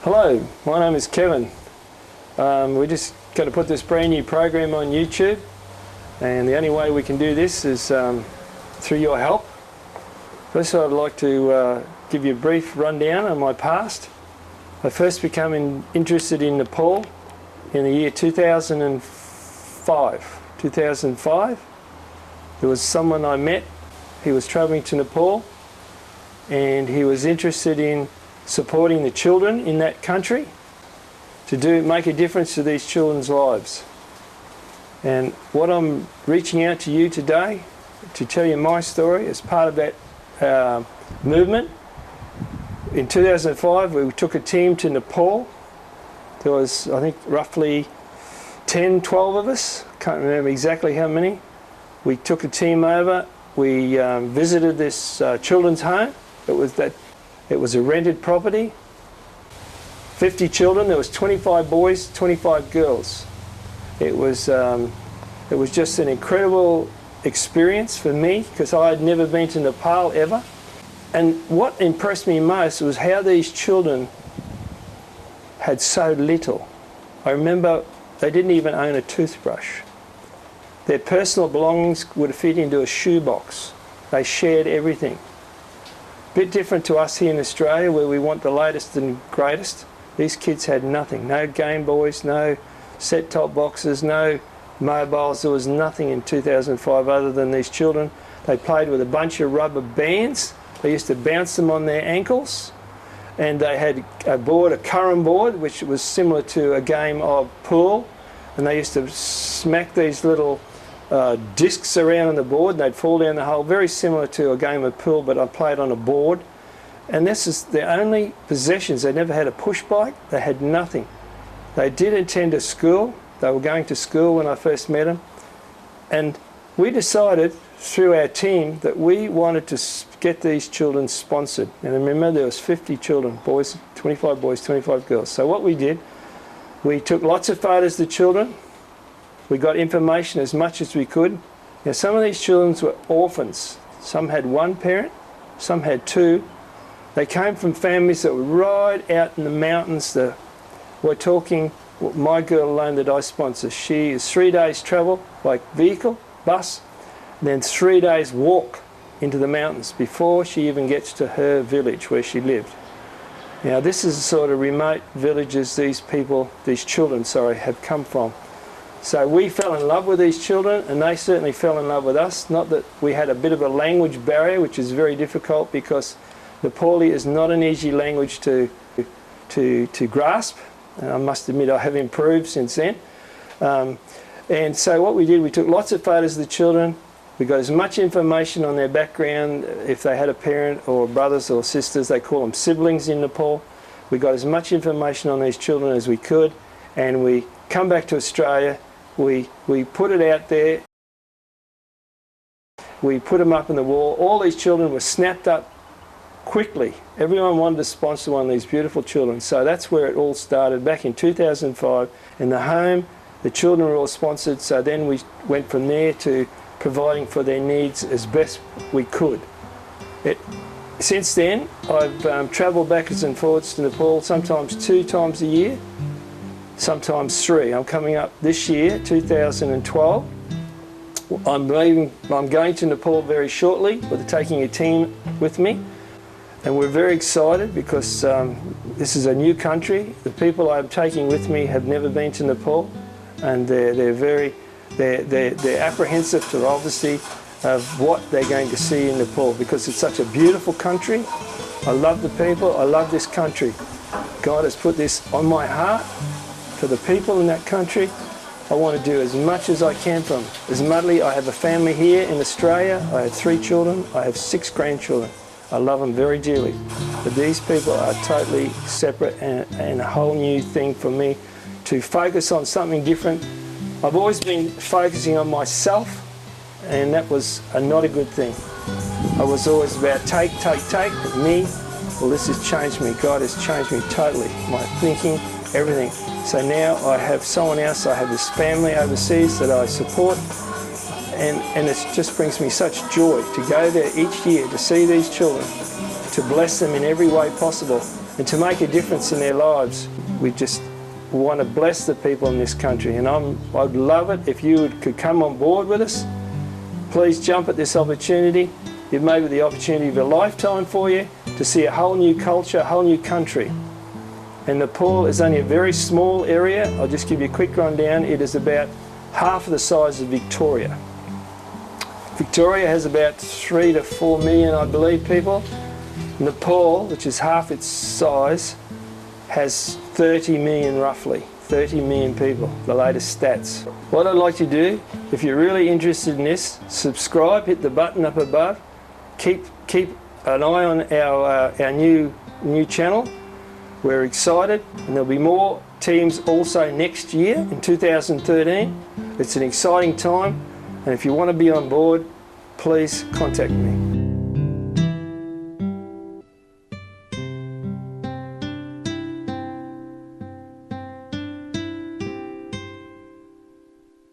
Hello, my name is Kevin. We're just going to put this brand new program on YouTube, and the only way we can do this is through your help. First, I'd like to give you a brief rundown of my past. I first became interested in Nepal in the year 2005. 2005, there was someone I met. He was travelling to Nepal, and he was interested in supporting the children in that country to make a difference to these children's lives. And what I'm reaching out to you today to tell you my story as part of that movement. In 2005 we took a team to Nepal. There was, I think, roughly 10, 12 of us. Can't remember exactly how many. We took a team over. We visited this children's home. It was a rented property, 50 children. There was 25 boys, 25 girls. It was just an incredible experience for me because I had never been to Nepal ever. And what impressed me most was how these children had so little. I remember they didn't even own a toothbrush. Their personal belongings would fit into a shoebox. They shared everything. Bit different to us here in Australia, where we want the latest and greatest. These kids had nothing. No Game Boys, no set-top boxes, no mobiles. There was nothing in 2005 other than these children. They played with a bunch of rubber bands. They used to bounce them on their ankles. And they had a board, a carom board, which was similar to a game of pool. And they used to smack these little discs around on the board, and they'd fall down the hole, very similar to a game of pool, but I played on a board. And this is their only possessions. They never had a push bike. They had nothing. They did attend a school. They were going to school when I first met them. And we decided through our team that we wanted to get these children sponsored. And remember, there was 50 children, boys, 25 boys, 25 girls. So what we did, we took lots of photos of the children. We got information as much as we could. Now, some of these children were orphans. Some had one parent, some had two. They came from families that were right out in the mountains. We're talking, my girl alone that I sponsor, she is 3 days travel by vehicle, bus, and then 3 days walk into the mountains before she even gets to her village where she lived. Now, this is the sort of remote villages these children, have come from. So we fell in love with these children, and they certainly fell in love with us. Not that we had a bit of a language barrier, which is very difficult because Nepali is not an easy language to grasp. And I must admit I have improved since then. And so what we did, we took lots of photos of the children. We got as much information on their background, if they had a parent or brothers or sisters. They call them siblings in Nepal. We got as much information on these children as we could, and we come back to Australia. We put it out there. We put them up on the wall. All these children were snapped up quickly. Everyone wanted to sponsor one of these beautiful children. So that's where it all started back in 2005. In the home, the children were all sponsored. So then we went from there to providing for their needs as best we could. Since then, I've travelled backwards and forwards to Nepal, sometimes 2 times a year. Sometimes 3. I'm coming up this year, 2012. I'm going to Nepal very shortly, with taking a team with me. And we're very excited because this is a new country. The people I'm taking with me have never been to Nepal, and they're apprehensive to obviously of what they're going to see in Nepal because it's such a beautiful country. I love the people. I love this country. God has put this on my heart. For the people in that country, I want to do as much as I can for them. As Mudley, I have a family here in Australia. I have 3 children. I have 6 grandchildren. I love them very dearly. But these people are totally separate and a whole new thing for me to focus on something different. I've always been focusing on myself, and that was not a good thing. I was always about take, me. Well, this has changed me. God has changed me totally. My thinking, everything. So now I have someone else, I have this family overseas that I support, and it just brings me such joy to go there each year to see these children, to bless them in every way possible. and to make a difference in their lives. We just want to bless the people in this country, and I'd love it if you could come on board with us. Please jump at this opportunity. It may be the opportunity of a lifetime for you to see a whole new culture, a whole new country. And Nepal is only a very small area. I'll just give you a quick rundown. It is about half of the size of Victoria. Victoria has about 3 to 4 million, I believe, people. Nepal, which is half its size, has 30 million roughly. 30 million people, the latest stats. What I'd like to do, if you're really interested in this, subscribe, hit the button up above, keep an eye on our new channel. We're excited, and there'll be more teams also next year in 2013. It's an exciting time, and if you want to be on board, please contact me.